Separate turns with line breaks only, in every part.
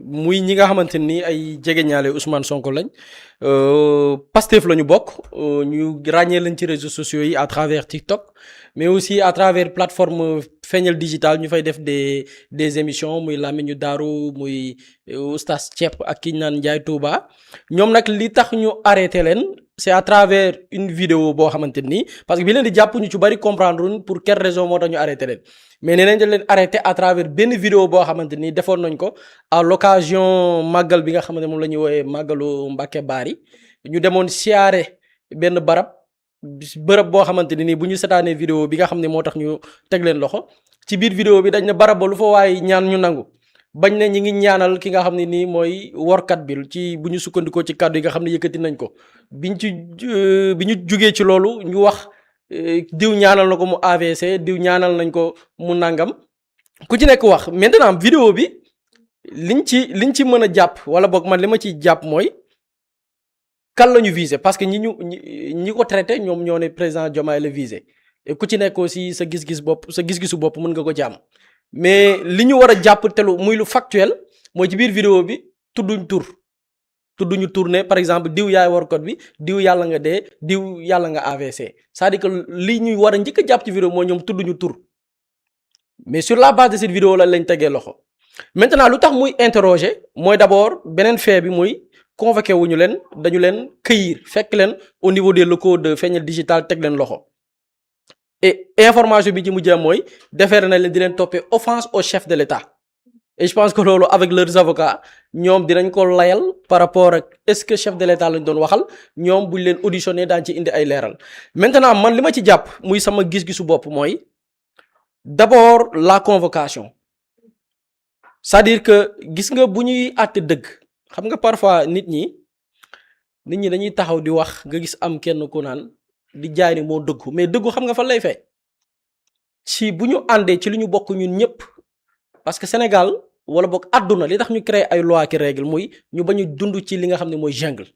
muy ñi nga xamante ni ay jegeñaale Ousmane Sonko lañ Pastef la ñu bokk ñu ràññee leen ci réseaux sociaux yi à travers TikTok mais aussi à travers plateforme Feeñal Digital ñu fay def des émissions muy Lamine Daaru muy Oustaz Thiep ak ki ñu naan Ndiaye Touba ñoom nag li tax ñu arrêté leen c'est à travers une vidéo boo xamante ni parce que bi leen di jàpp ñu ci bari comprendre pour quelle raison moo tax ñu arrêté leen mais nee nañ dañ leen arrêté à travers benn vidéo boo xamante ni defoon nañ ko à l'occasion màggal bi nga xamante moom la ñuy woowee màggalu Mbàkke Baari ñu demoon siyaare benn bërëb boo xamante ni nii bu ñu setaanee vidéo bi nga xam ne moo tax ñu teg leen loxo ci biir vidéo bi dañ ne barab ba lu fa waaye ñaan ñu nangu bañ ne ñi ngi ñaanal ki nga xam ne nii mooy workat bi ci bu ñu sukkandikoo ci kàddu yi nga xam ne yëkkati nañ ko bi ñu jugee ci loolu ñu wax diw ñaanal na ko mu AVC diw ñaanal nañ ko mu nangam ku ci nekk wax maintenant vidéo bi liñ ci mën a jàpp wala boog man li ma ciy jàpp mooy kan la ñu visé parce que ñi ko traité ñoom ñoo ne président Diomaye la visé et ku ci nekk aussi sa gis-gisu bopp mën nga ko ci am mais li ñu war a jàpp te lu muy lu factuel mooy ci biir vidéo bi tudduñu tur ne par exemple diw yaay warkat bi diw yàlla nga dee diw yàlla nga AVC c'est-à-dire que li ñuy war a njëkk a jàpp ci vidéo mooy ñoom tudduñu tur mais sur la base de cette vidéo lañ tegee loxo maintenant lu tax muy interroger mooy d'abord beneen fait bi muy convoqué wuñu leen dañu leen cueillir fekk leen au niveau des locaux de Feeñal Digital teg leen loxo et information bi ci mujjee mooy defeere na leen di leen toppee offense au chef de l'État et je pense que loolu avec leurs avocats ñoom dinañ ko layal par rapport ak est-ce que chef de l'État lañ doon waxal ñoom buñ leen auditionné daan ci indi ay leeral maintenant man li ma ci jàpp muy sama gis-gisu bopp mooy d'abord la convocation c'est-à-dire que gis nga bu ñuy àtte dëgg xam nga parfois nit ñi dañuy taxaw di wax nga gis am kenn ku naan di jaay ni moo dëggu mais dëggu xam nga fan lay fay ci bu ñu àndee ci li ñu bokk ñun ñëpp parce que Sénégal wala boog àdduna li tax ñu créer ay loi ki règle muy ñu bañu dund ci li nga xam ne mooy jungle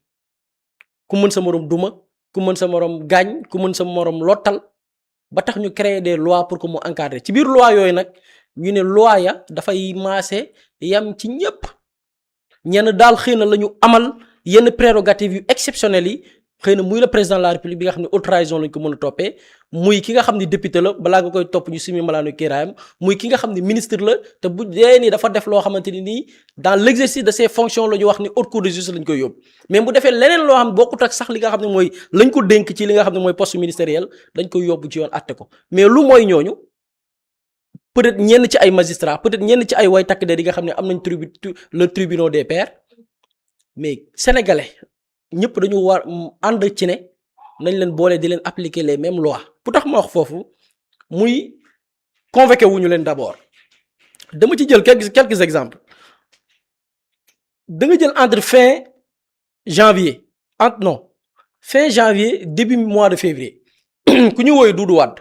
ku mën sa morom duma ku mën sa morom gaañ ku mën sa morom lottal ba tax ñu créer des lois pour que mu encadrer ci biir loi yooyu nag ñu ne loi ya dafay maase yam ci ñëpp ñenn daal xëy na la ñu amal yenn prérogatives yu exceptionnelles yi xëy na muy le président de la république bi nga xam ne haute trahison lañ ko mën a toppee muy ki nga xam ne député la balaa nga koy topp ñu simi malaanu kiiraayam muy ki nga xam ne ministre la te bu dee ni dafa def loo xamante ni nii dans l'exercice de ses fonctions la ñu wax ni haute cour de justice lañ koy yóbbu mais bu defee leneen loo xam bokkut ak sax li nga xam ne mooy lañ ko dénk ci li nga xam ne mooy poste ministériel dañ koy yóbbu ci yoon àtte ko mais lu mooy ñooñu peut-être ñenn ci ay magistrats peut-être ñenn ci ay way takk der yi nga xam ne am nañ le tribunal des pairs mais sénégalais ñëpp dañu war ànd ci ne nañ leen boole di leen appliquer les mêmes lois pour tax ma wax foofu muy convoqué wuñu leen d'abord dama ci jël quelques exemples da nga jël entre fin janvier début mois de février ku ñu wooyu Doudou Wade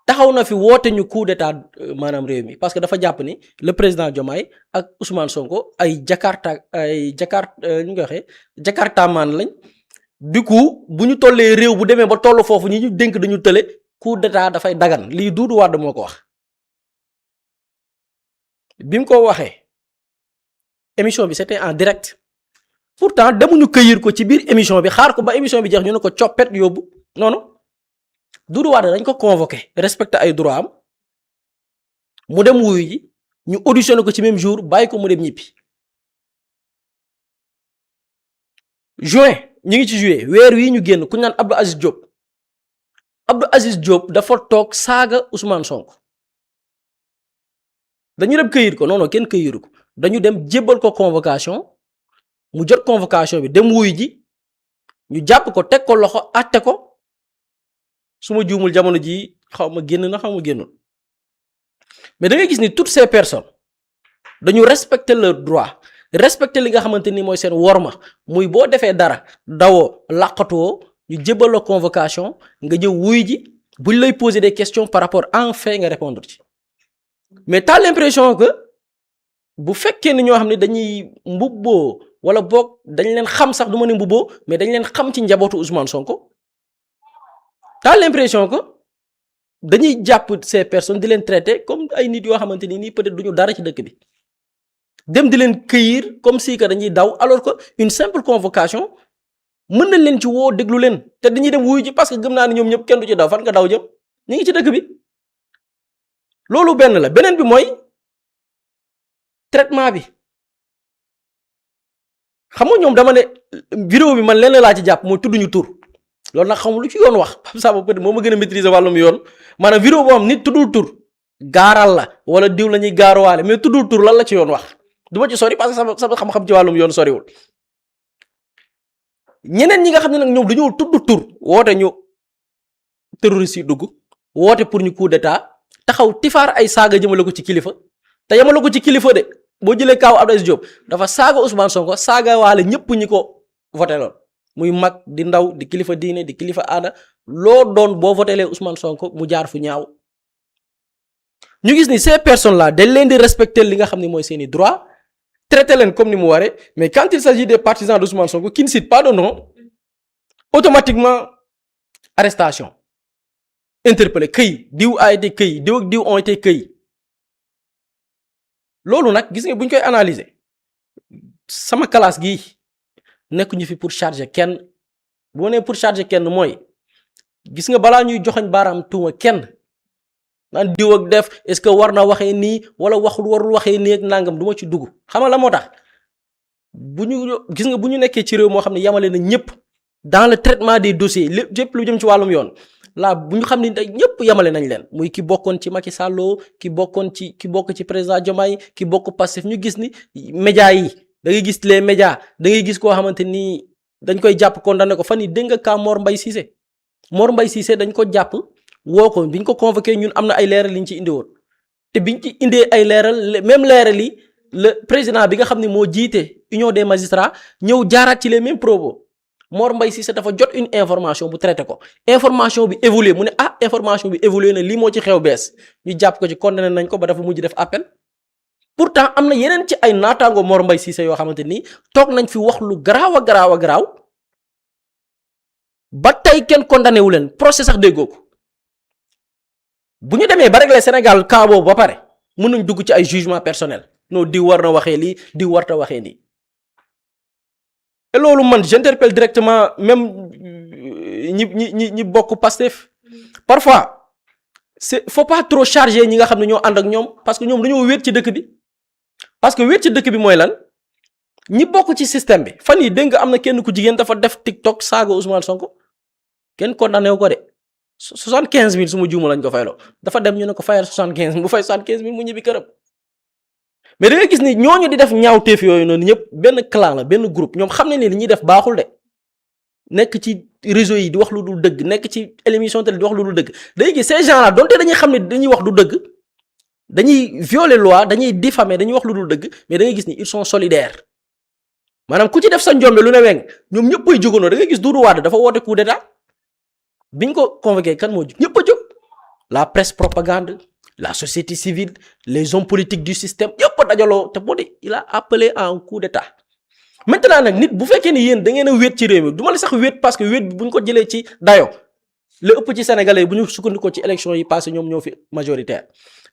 taxaw na fi woote ñu coup d'état maanaam réew mi parce que dafa jàpp ni le président Diomaye ak Ousmane Sonko ay ñu ngi waxee Jakarta maan lañ du coup bu ñu tollee réew bu demee ba toll foofu ñi ñu dénk dañu tële coup d'état dafay dagan lii Doudou Wade moo ko wax bi mu ko waxee émission bi c'était en direct pourtant demuñu cueillir ko ci biir émission bi xaar ko ba émission bi jeex ñu ne ko coppet yóbbu noonu Doudou Wade dañ ko convoqué respecté ay droit am mu dem wuyu ji ñu auditionné ko ci même jour bàyyi ko mu dem ñibbi juin ñu ngi ci juillet weer wii ñu génn ku ñu naan Abdou Aziz Diop dafa toog saaga Ousmane Sonko dañu dem cueillir ko non kenn cueilliru ko dañu dem jébbal ko convocation mu jot convocation bi dem wuyu ji ñu jàpp ko teg ko loxo àtte ko su ma juumul jamono ji xaw ma génn na xaw ma génnul mais da ngay gis ni toutes ces personnes dañu respecter leurs droits respecter li nga xamante ni mooy seen worma muy boo defee dara dawoo làqatuwoo ñu jébbal la convocation nga ñëw wuy ji buñ lay poser des questions par rapport à un fait nga répondre ci mais t'as l'impression que bu fekkee ni ñoo xam ne dañuy mbubboo wala boog dañ leen xam sax du ma ne mbubboo mais dañ leen xam ci njabootu Ousmane Sonko t'as l'impression que dañuy jàpp ces personnes di leen traiter comme ay nit yoo xamante ni nii peut-être duñu dara ci dëkk bi dem di leen cueillir comme si que dañuy daw alors que une simple convocation mën nañ leen ci woo déglu leen te dañuy dem wuyu ji parce que gëm naa ne ñoom ñëpp kenn du ci daw fan nga daw jëm ñu ngi ci dëkk bi loolu benn la beneen bi mooy traitement bi xam nga ñoom dama ne vidéo bi man leen laa ci jàpp mooy tudd ñu tur loolu nag xamul lu ci yoon wax Pape Samba peut-être moo ma gën a maîtriser wàllum yoon maanaam vidéo boo xam nit tuddul tur gaaral la wala diw la ñuy gaaruwaale mais tuddul tur lan la ci yoon wax du ma ci sori parce que sama xam-xam ci wàllum yoon soriwul ñeneen ñi nga xam ne nag ñoom dañoo tudd tur woote ñu terroriste yi dugg woote pour ñu coup d'état taxaw tifaar ay saaga jëmale ko ci kilifa te yamale ko ci kilifa de boo jëlee kaaw Abdou Aziz Diop dafa saaga Ousmane Sonko saaga waale ñëpp ñi ko voté loon muy mag di ndaw di kilifa diine di kilifa aada loo doon boo votélee Ousmane Sonko mu jaar fu ñaaw ñu gis ni ces personnes là dañ leen di respecter li nga xam ne mooy seeni droit traité leen comme ni mu waree mais quand il s'agit des partisans d'Ousmane Sonko qui ne citent pas de nom automatiquement arrestation interpellé këy diw a été këy diw ak diw ont été këy loolu nag gis nga bu ñu koy analyser sama classe gii nekk ñu fi pour charger kenn boo nee pour charger kenn mooy gis nga balaa ñuy joxoñ baaraam tuuma kenn naan diw ak def est-ce que war na waxee nii wala warul waxee nii ak nangam du ma ci dugg xam nga la moo tax bu ñu nekkee ci réew moo xam ne yamale na ñëpp dans le traitement des dossiers lépp lu jëm ci wàllum yoon là bu ñu xam ne ñëpp yamale nañ leen muy ki bokkoon ci Macky Sall ki bokk ci président Diomaye ki bokk Pastef ñu gis ni médias yi da ngay gis les médias da ngay gis koo xamante ni dañ koy jàpp condamné ko fan yi dégg nga ka Mor Mbaye Cissé dañ ko jàpp woo ko biñ ko convoqué ñun am na ay leeral liñ ci indi woon te biñ ci indee ay leeral même leeral yi le président bi nga xam ne moo jiite union des magistrats ñëw jaaraat ci les mêmes propos Mor Mbaye Cissé dafa jot une information bu traité ko information bi évolué mu ne information bi évolué na lii moo ci xew bees ñu jàpp ko ci condamné nañ ko ba dafa mujj def appel pourtant am na yeneen ci ay naataango Mor Mbaye Cissé yoo xamante ni toog nañ fi wax lu garaaw a garaaw ba tey kenn condamné wu leen procès sax déggoo ko bu ñu demee ba régler Sénégal cas boobu ba pare mën nañ dugg ci ay jugement personnel non diw war na waxee lii diw warta waxee nii et loolu man j'interpelle directement même ñi bokk Pastef parfois faut pas trop charger ñi nga xam ne ñoo ànd ak ñoom parce que ñoom dañoo wéet ci dëkk bi parce que wéet ci dëkk bi mooy lan ñi bokk ci système bi fan yi dégg nga am na kenn ku jigéen dafa def TikTok saaga Ousmane Sonko kenn condamné wu ko de 75 000 su ma juuma lañ ko fayloo dafa dem ñu ne ko fayal 75 mu fay 75 000 mu ñibbi këram mais da nga gis ni ñooñu di def ñaawteef yooyu noonu ñëpp benn clan la benn groupe ñoom xam ne ni li ñuy def baaxul de nekk ci réseau yi di wax lu dul dëgg nekk ci émission télé di wax lu dul dëgg day gis ces gens là donte dañuy xam ne dañuy wax du dëgg dañuy violer loi dañuy diffamer dañuy wax lu dul dëgg mais da ngay gis ni ils sont solidaires maanaam ku ci def sa njombe lu ne weng ñoom ñëpp ay jógandoo da ngay gis Doudou Wade dafa woote coup d'état biñ ko convoqué kan moo jóg ñëpp a jóg la presse propagande la société civile les hommes politiques du système yëpp a dajaloo te moo di il a appelé à un coup d'état maintenant nag nit bu fekkee ni yéen da ngeen a wéet ci réew mi du ma la sax wéet parce que wéet bi bu ñu ko jëlee ci dayo la ëpp ci sénégalais yi bu ñu sukkandikoo ci élection yi passé ñoom ñoo fi majoritaire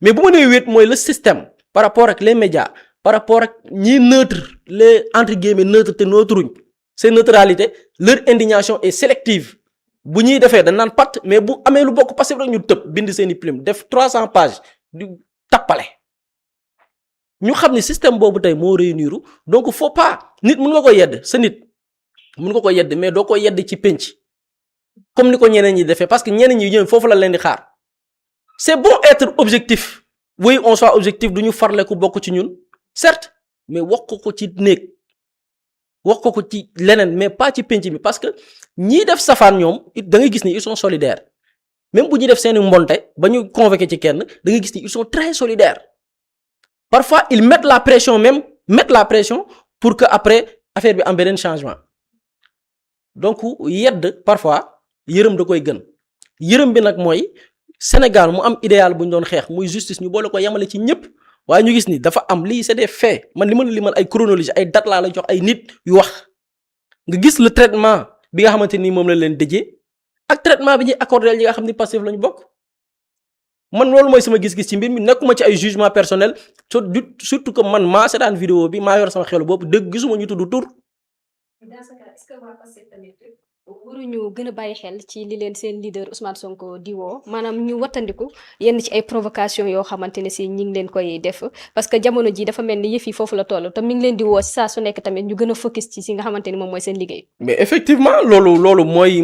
mais bu ma nee wéet mooy le système par rapport ak les médias par rapport ak ñi neutre les entre guillemets neutre te neutruñ seen neutralité leur indignation est sélective bu ñuy defee dañ naan pat mais bu amee lu bokk passif rek ñu tëb bind seeni plume def 300 pages di tappale ñu xam ne système boobu tey moo réunir donc faut pas nit mun nga ko yedd sa nit mun nga ko yedd mais doo ko yedd ci penc comme ni ko ñeneen ñi defee parce que ñeneen ñi ñëw foofu la leen di xaar c'est bon être objectif oui on soit objectif du ñu farle ku bokk ci ñun certes mais wax ko ci néeg wax ko ci leneen mais pas ci penc mi parce que ñii def safaan ñoom da ngay gis ni ils sont solidaires même bu ñuy def seeni mbonte ba ñu convoqué ci kenn da ngay gis ni ils sont très solidaires parfois ils mettent la pression pour que après affaire bi am beneen changement donc yedd parfois yërëm da koy gën yërëm bi nag mooy Sénégal mu am idéal bu ñu doon xeex muy justice ñu boole ko yemale ci ñëpp waaye ñu gis ni dafa am lii c'est des faits man li ma la limal ay chronologie ay date laa lay jox ay nit yu wax nga gis le traitement bi nga xamante ni moom la leen dëjee ak traitement bi ñuy accordé ñi nga xam ni Pastef la ñu bokk man loolu mooy sama gis-gis ci mbir mi nekkuma ci ay jugement personnel surtout que man maa seetaan vidéo bi maa yor sama xelu bopp dëgg gisuma ñu tudd tur.
dans ce cas est-ce que waa Pastef tamit waruñu gën a bàyyi xel ci li leen seen leader Ousmane Sonko di woo maanaam ñu wattandiku yenn ci ay provocation yoo xamante ne si ñi ngi leen koy def parce que jamono ji dafa mel ni yëf yi foofu la toll te mi ngi leen di woo saa su nekk tamit ñu gën a focus ci si nga xamante ni moom mooy seen liggéey.
mais effectivement loolu mooy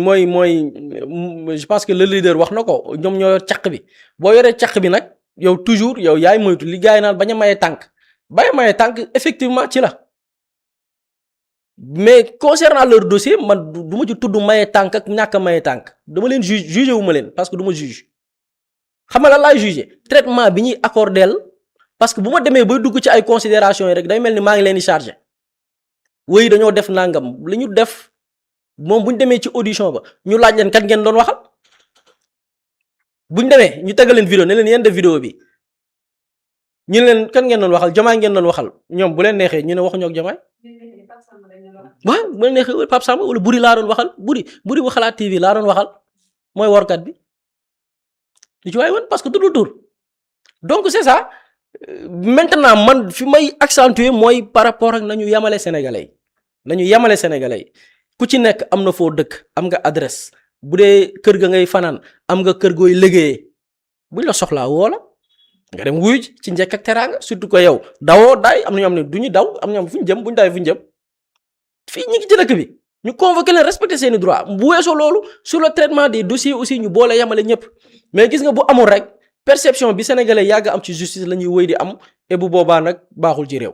je pense que le leader wax na ko ñoom ñoo yor caq bi boo yoree caq bi nag yow toujours yow yaay moytu li gars yi naan bañ a maye tànk effectivement ci la. mais concernant leur dossier man du ma ci tudd maye tànk ak ñàkk a maye tànk dama leen jugé wu ma leen parce que du ma juge xam nga lan laay jugé traitement bi ñuy accordeel parce que bu ma demee bay dugg ci ay considération yi rek day mel ni maa ngi leen di chargé wéy dañoo def nangam li ñu def moom bu ñu demee ci audition ba ñu laaj leen kan ngeen doon waxal bu ñu demee ñu tegal leen vidéo ne leen yéen def vidéo bi ñu ne leen kan ngeen doon waxal Diomaye ngeen doon waxal ñoom bu leen neexee ñu ne waxuñoo ak Diomaye waaw bu leen neexee Pape Samba wala Buri laa doon waxal Buri bu Xalaat TV laa doon waxal mooy workat bi li ci waay woon parce que du tur donc c'est ça maintenant man fi may accentuer mooy par rapport ak nañu yamale sénégalais yi ku ci nekk am na foo dëkk am nga adresse bu dee kër ga ngay fanaan am nga kër gooy liggéeyee buñ la soxlaa woo la nga dem wuyu ci njëkk ak teraanga surtout que yow dawoo daay am na ñoo xam ne du ñu daw am na ñoo xam fu ñu jëm bu ñu daay fu ñu jëm fii ñu ngi ci dëkk bi ñu convoqué leen respecté seeni droit bu weesoo loolu sur le traitement des dossiers aussi ñu boole yamale ñëpp mais gis nga bu amul rek perception bi sénégalais yàgg am ci justice la ñuy wéy di am et bu boobaa nag baaxul ci réew.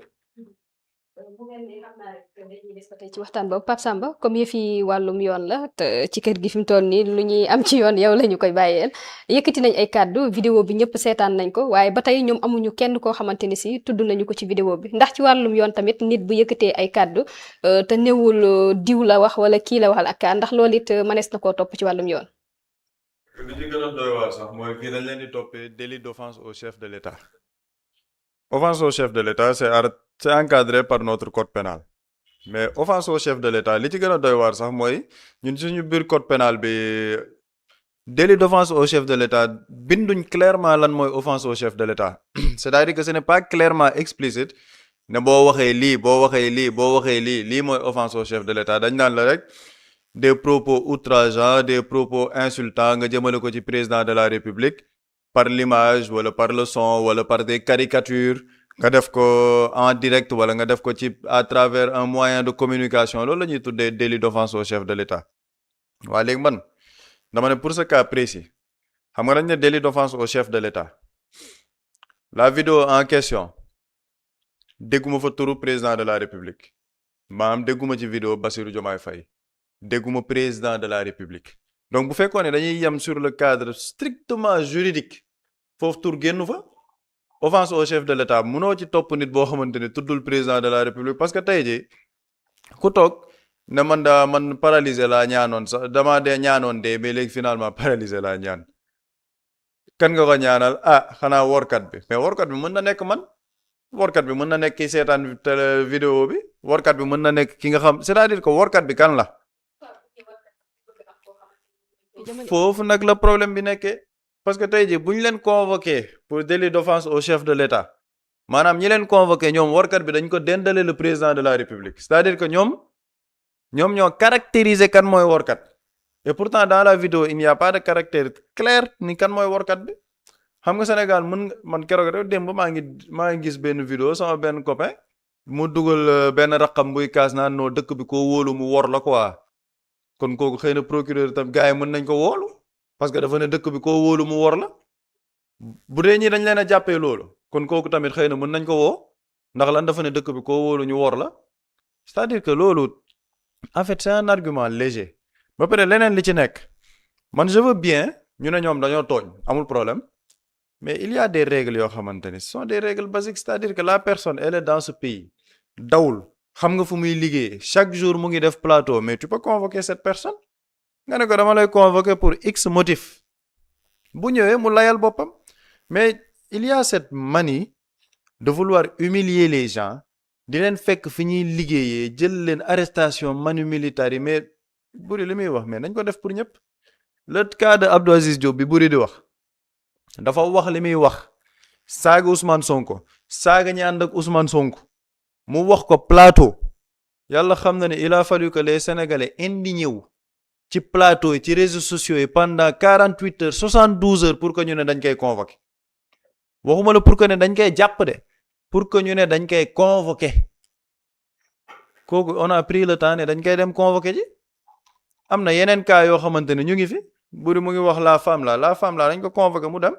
tey ci waxtaan boobu Pape Samba comme yëf yi wàllum yoon la te ci kër gi fi mu toll nii lu ñuy am ci yoon yow la ñu koy bàyyeel yëkkati nañ ay kàddu vidéo bi ñëpp seetaan nañ ko waaye ba tey ñoom amuñu kenn koo xamante ni si tudd nañu ko ci vidéo bi ndax ci wàllum yoon tamit nit bu yëkkatee ay kàddu te newul diw la wax wala kii la waxal ak kaa ndax loolu it mënees na koo topp ci wàllum yoon.
li ci gën a doy waar sax mooy fii dañ leen di toppee délit d'offense au chef de l'État. Offense au chef de l'État c'est encadré par notre code pénal. mais offense au chef de l'État li ci gën a doy waar sax mooy ñun suñu biir code pénal bi délit d'offense au chef de l'État binduñ clairement lan mooy offense au chef de l'État c'est-à-dire que ce n'est pas clairement explicite ne boo waxee lii mooy offense au chef de l'État dañ naan la rek des propos outrageants des propos insultants nga jëmale ko ci président de la République par l'image wala par le son wala par des caricatures nga def ko en direct wala nga def ko ci à travers un moyen de communication loolu la ñuy tuddee délit d'offense au chef de l'État waaye léegi man dama ne pour ce cas précis xam nga dañ ne délit d'offense au chef de l'État la vidéo en question dégguma fa turu président de la République maanaam dégguma ci vidéo Bassirou Diomaye Faye dégguma président de la République donc bu fekkoon ne dañuy yem sur le cadre strictement juridique foofu tur génnu fa offense au chef de l'État mënoo ci topp nit boo xamante ne tuddul président de la République parce que tey jii ku toog ne man paralysé laa ñaanoon sax damaa dee ñaanoon dee mais léegi finalement paralysé laa ñaan kan nga ko ñaanal xanaa workat bi mais workat bi mën na nekk man workat bi mën na nekk ki seetaan télé vidéo bi workat bi mën na nekk ki nga xam c'est-à-dire que workat bi kan la foofu nag la problème bi nekkee parce que tey jii bu ñu leen convoqué pour délit d'offense au chef de l'État maanaam ñi leen convoqué ñoom workat bi dañ ko dendale le président de la République c'est-à-dire que ñoom ñoo caractériser kan mooy workat et pourtant dans la vidéo il n'y a pas de caractère clair ni kan mooy workat bi xam nga Sénégal man keroog rek démb maa ngi gis benn vidéo sama benn copain mu dugal benn raqam buy kaas naan noo dëkk bi koo wóolu mu wor la quoi kon kooku xëy na procureur tam gars yi mën nañ ko wóolu parce que dafa ne dëkk bi koo wóolu mu wor la bu dee ñi dañ leen a jàppee loolu kon kooku tamit xëy na mën nañ ko woo ndax lan dafa ne dëkk bi koo wóolu ñu wor la c'est-à-dire que loolu en fait c'est un argument léger ba pare leneen li ci nekk man je veux bien ñu ne ñoom dañoo tooñ amul problème mais il y a des règles yoo xamante ne ce sont des règles basiques c'est-à-dire que la personne elle est dans ce pays dawul xam nga fu muy liggéey chaque jour mu ngi def plateau mais tu peux convoquer cette personne nga ne ko dama lay convoquer pour x motif bu ñëwee mu layal boppam mais il y a cette manie de vouloir humilier les gens di leen fekk fi ñuy liggéeyee jël leen arrestation manu militaire yi mais Buri li muy wax mais nañ ko def pour ñëpp le cas de Abdou Aziz Diop bi Buri di wax dafa wax li muy wax saaga Ousmane Sonko saaga ñi ànd ak Ousmane Sonko mu wax ko plateau yàlla xam na ne il a fallu que les Sénégalais indigné wu ci plateau yi ci réseaux sociaux yi pendant 48 heures 72 heures pour que ñu ne dañ koy convoqué waxuma la pour que ne dañ koy jàpp de pour que ñu ne dañ koy convoqué kooku on a pris le temps ne dañ koy dem convoqué ji am na yeneen cas yoo xamante ne ñu ngi fi buri mu ngi wax la femme là dañ ko convoqué mu dem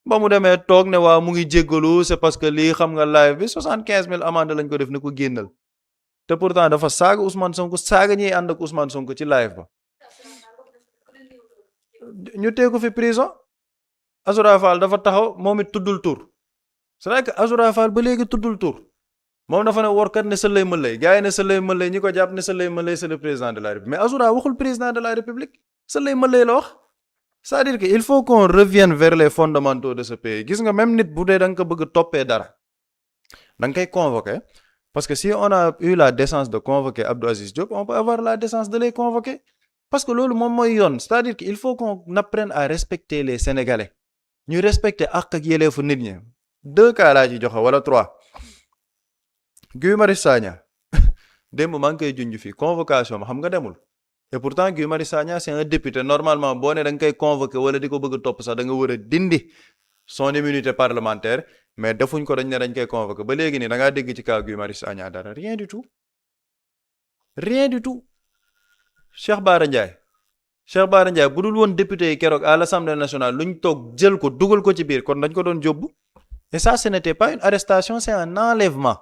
ba mu demee toog ne waaw mu ngi jéggalu c'est parce que lii xam nga live bi 75 000 amende lañ ko def ne ko génnal te pourtant dafa saaga Ousmane Sonko saaga ñiy ànd ak Ousmane Sonko ci live ba ñu tee ko fi prison Azoura Fall dafa taxaw moom it tuddul tur c'est vrai que Azoura Fall ba léegi tuddul tur moom dafa ne workat ne Sëlay Mëlay gars yi ne Sëlay Mëlay ñi ko jàpp ne Sëlay Mëlay c'est le président de la République mais Azoura waxul président de la République Sëlay Mëlay la wax c'est-à-dire que il faut qu'on revienne vers les fondamentaux de ce pays gis nga même nit bu dee da nga ko bëgg toppee dara da nga koy convoquer parce que si on a eu la décence de convoquer Abdou Aziz Diop on peut avoir la décence de les convoquer parce que loolu moom mooy yoon c'est-à-dire que il faut qu'on apprenne à respecter les Sénégalais ñu respecter ak yelleefu nit ñi 2 cas laa ci joxe wala 3 Guy Marius Sagna démb maa ngi koy junj fii convocation ma xam nga demul et pourtant Guy Marius Sagna c'est un député normalement boo ne da nga koy convoquer wala di ko bëgg a topp sax da nga war a dindi son immunité parlementaire mais defuñ ko dañ ne dañ koy convoquer ba léegi nii da ngaa dégg ci cas Guy Marius Sagna dara rien du tout Cheikh Bara Ndiaye bu dul woon député yi keroog à l'Assemblée nationale luñ toog jël ko dugal ko ci biir kon dañ ko doon jóbbu et ça ce n'était pas une arrestation c'est un enlèvement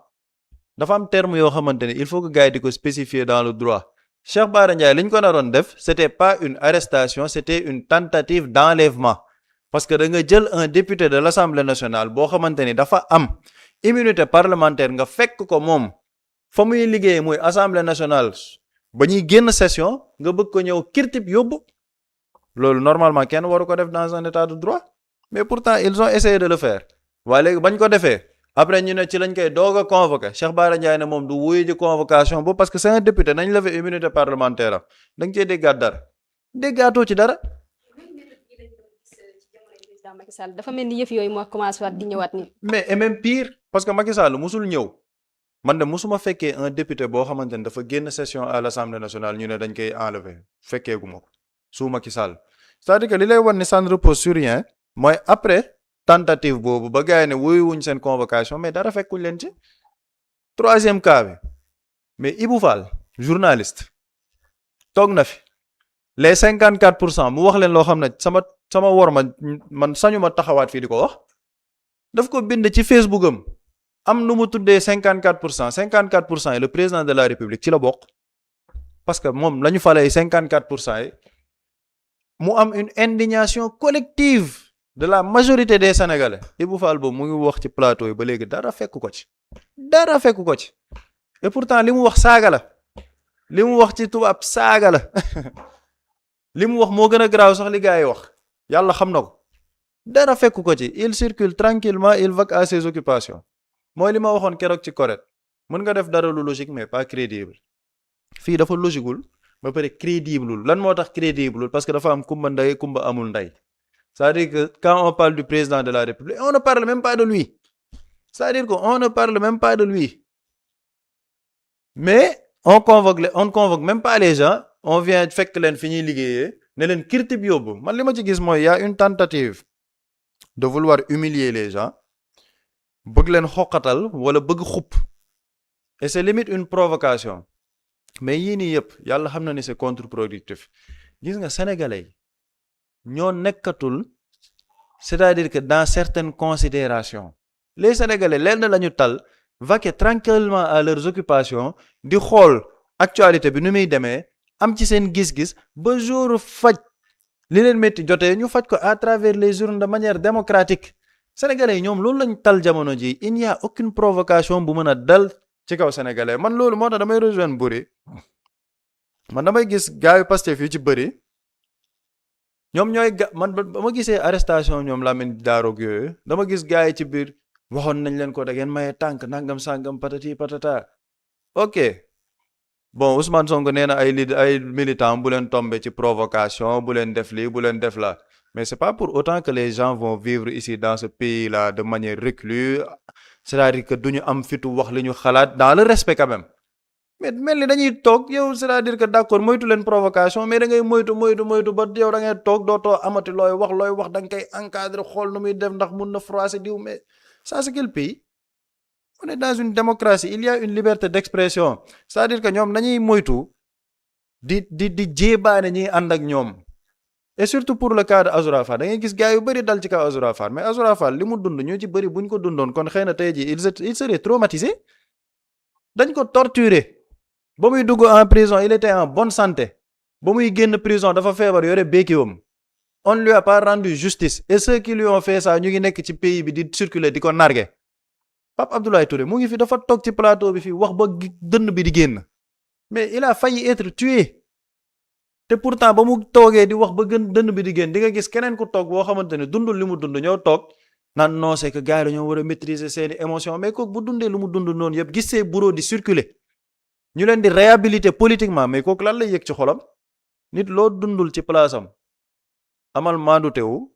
dafa am terme yoo xamante ne il faut que gars yi di ko spécifier dans le droit Cheikh Bara Ndiaye li ñu ko naroon def c'était pas une arrestation c'était une tentative d'enlèvement parce que da nga jël un député de l'Assemblée nationale boo xamante ni dafa am immunité parlementaire nga fekk ko moom fa muy liggéey muy Assemblée nationale ba ñuy génn session nga bëgg ko ñëw kirtib yóbbu loolu normalement kenn waru ko def dans un état de droit mais pourtant ils ont essayé de le faire waaye léegi bañ ko defee après ñu ne ci lañ koy doog a convoqué Cheikh Bara Ndiaye ne moom du wuyu ji convocation boobu parce que c'est un député nañ lever immunité parlementaire am da nga cee déggaat dara déggaatoo ci dara.
Macky Sall dafa mel ni yëf yooyu moo commencé waat di ñëwaat nii.
mais et même pire parce que Macky Sall musul ñëw man de musuma fekkee un député boo xamante ne dafa génn session à l'Assemblée nationale ñu ne dañ koy enlever fekkeegu ma ko su Macky Sall c'est-à-dire que li lay wan ni ça ne repose sur rien mooy après. tentative boobu ba gars yi ne wuyu wuñ seen convocation mais dara fekkuñ leen ci 3e cas bi mais Ibou Fall journaliste toog na fi les 54% mu wax leen loo xam ne sama wor man sañu ma taxawaat fii di ko wax daf ko bind ci Facebook am nu mu tuddee 54% yi le président de la République ci la bokk parce que moom la ñu falee 54% yi mu am une indignation collective de la majorité des Sénégalais Ibou Fall boobu mu ngi wax ci plateau yi ba léegi dara fekk ko ci et pourtant li mu wax saaga la li mu wax ci tubaab saaga la li mu wax moo gën a garaaw sax li gars yi wax yàlla xam na ko dara fekk ko ci il circule tranquillement il vaque à ses occupations mooy li ma waxoon keroog ci correct mën nga def dara lu logique mais pas crédible fii dafa logiqueul ba pare crédible lan moo tax crédible parce que dafa am kumba ndey kumba amul ndey. C'est-à-dire que quand on parle du président de la République, on ne parle même pas de lui. C'est-à-dire qu'on ne parle même pas de lui. Mais on ne convoque même pas les gens. On vient fekk leen fi ñuy liggéeyee ne leen kirtib yóbbu man li ma ci gis mooy y a une tentative de vouloir humilier les gens bëgg leen xoqatal wala bëgg xupp et c'est limite une provocation mais yii nii yëpp yàlla xam na ni c'est contre-productif gis nga sénégalais ñoo nekkatul c'est-à-dire que dans certaines considérations les Sénégalais lenn la ñu tal vaquer tranquillement à leurs occupations di xool actualité bi nu muy demee am ci seen gis-gis ba jour faj li leen métti jotee ñu faj ko à travers les urnes de manière démocratique Sénégalais yi ñoom loolu lañ tal jamono ji il n'y a aucune provocation bu mën a dal ci kaw Sénégalais man loolu moo tax damay rejoindre Buri man damay gis gars yu Pastef yu ci bëri ñoom ñooy man ba ma gisee arrestation ñoom Lamine Daaroog yooyu dama gis gars yi ci biir waxoon nañ leen ko da ngeen maye tànk nangam sangam patati patata ok bon Ousmane Sonko nee na ay militants bu leen tombé ci provocation bu leen def lii bu leen def la mais c'est pas pour autant que les gens vont vivre ici dans ce pays-là de manière recluse c'est-à-dire que duñu am fitu wax li ñu xalaat dans le respect quand même mais mel ni dañuy toog yow c'est-à-dire que d'accord moytu leen provocation mais da ngay moytu ba yow da ngay toog dootoo amati looy wax da nga koy encadrer xool nu muy def ndax mun na froisser diw mais ça c'est quel pays on est dans une démocratie il y a une liberté d'expression c'est-à-dire que ñoom nañuy moytu di jéebaane ñi ànd ak ñoom et surtout pour le cas de Azoura Fall da ngay gis gars yu bëri dal ci kaw Azoura Fall mais Azoura Fall li mu dund ñu ci bëri buñ ko dundoon kon xëy na tey jii il serait traumatisé dañ ko torturer ba muy dugg en prison il était en bonne santé ba muy génn prison dafa feebar yore békiwam on lui a pas rendu justice et ceux qui lui ont fait ça ñu ngi nekk ci pays bi di circuler di ko narguer Pape Abdoulaye Touré mu ngi fi dafa toog ci plateau bi fii wax ba dënn bi di génn mais il a failli être tué te pourtant ba mu toogee di wax ba dënn bi di génn di nga gis keneen ku toog boo xamante ne dundul li mu dund ñoo toog naan non c'est que gars yi dañoo war a maîtriser seeni émotions mais kooku bu dundee lu mu dund noonu yëpp gis see bureau di circuler ñu leen di réhabiliter politiquement mais kooku lan lay yëg ci xolam nit loo dundul ci place am amal maandutewu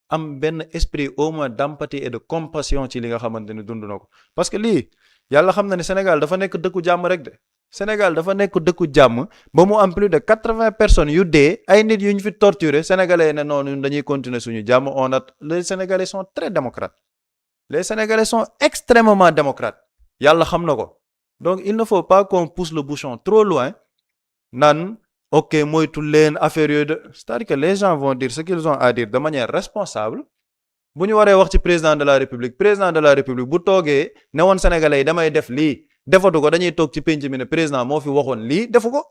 am benn esprit au moins d'empathie et de compassion ci li nga xamante ne dund na ko parce que lii yàlla xam na ne Sénégal dafa nekk dëkku jàmm rek de Sénégal dafa nekk dëkku jàmm ba mu am plus de 80 personnes yu dee ay nit yu ñu fi torturer sénégalais ne noonu dañuy continuer suñu jàmm les sénégalais sont très démocrates les sénégalais sont extrêmement démocrates yàlla xam na ko donc il ne faut pas qu'on pousse le bouchon trop loin naan ok moytu leen affaire yooyu de c'est-à-dire que les gens vont dire ce qu'ils ont à dire de manière responsable bu ñu waree wax ci président de la république bu toogee ne woon sénégalais yi damay def lii defatu ko dañuy toog ci penc mi ne président moo fi waxoon lii defu ko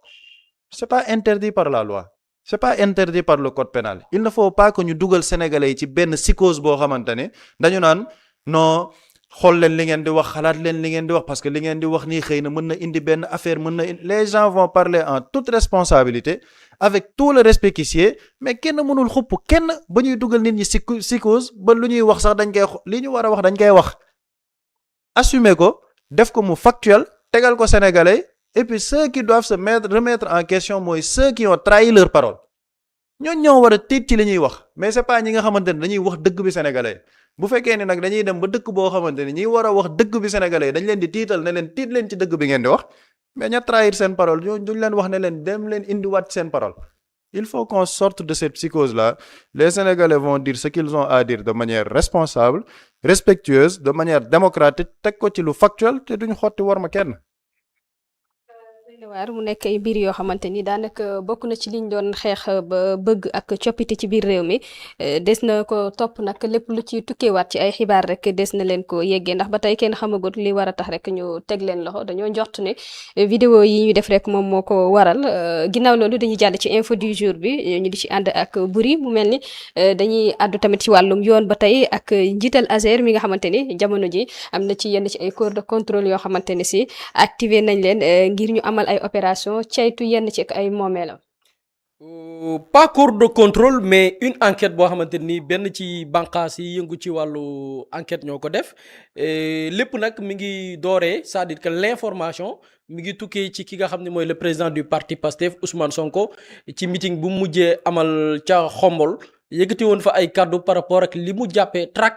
c'est pas interdit par la loi c'est pas interdit par le code pénal il ne faut pas que ñu dugal sénégalais yi ci benn psychose boo xamante ne dañu naan non xool leen li ngeen di wax xalaat leen li ngeen di wax parce que li ngeen di wax nii xëy na mën na indi benn affaire les gens vont parler en toute responsabilité avec tout le respect qui sied mais kenn mënul xupp kenn ba ñuy dugal nit ñi psychose ba lu ñuy wax sax dañ koy li ñu war a wax dañ koy wax assumer ko def ko mu factuel tegal ko sénégalais et puis ceux qui doivent se remettre en question mooy ceux qui ont trahi leur parole ñoo war a tiit ci li ñuy wax mais c'est pas ñi nga xamante ne dañuy wax dëgg bi sénégalais bu fekkee ni nag dañuy dem ba dëkk boo xamante ni ñi war a wax dëgg bi sénégalais dañ leen di tiital ne leen tiit leen ci dëgg bi ngeen di wax mais ña trahir seen parole duñ leen wax ne leen dem leen indiwaat seen parole il faut qu'on sorte de cette psychose là les sénégalais vont dire ce qu'ils ont à dire de manière responsable respectueuse de manière démocratique teg ko ci lu factuel te duñ xotti war ma kenn
waar mu nekk ay mbir yoo xamante ni daanaka bokk na ci liñ doon xeex ba bëgg ak coppite ci biir réew mi des na ko topp nag lépp lu ci tukkeewaat ci ay xibaar rek des na leen ko yeggee ndax ba tey kenn xamagut li war a tax rek ñu teg leen loxo dañoo njort ne vidéo yi ñu def rek moom moo ko waral ginnaaw loolu dañuy jàll ci info du jour bi ñu di ci ànd ak Buri mu mel ni dañuy àddu tamit ci wàllum yoon ba tey ak njiital ASER mi nga xamante ni jamono ji am na ci yenn ci ay corps de contrôle yoo xamante ni si activé nañ leen ngir ñu amal ay opération ceytu yenn ci ay moomeelam.
Pas corps de contrôle mais une enquête boo xamante ni benn ci bànqaas yi yëngu ci wàllu enquête ñoo ko def lépp nag mi ngi dooree c'est-à-dire que l'information mi ngi tukkee ci ki nga xam ne mooy le président du parti PASTEF Ousmane Sonko ci meeting bu mu mujjee amal ca Xombol yëkkati woon fa ay kàddu par rapport ak li mu jàppee traque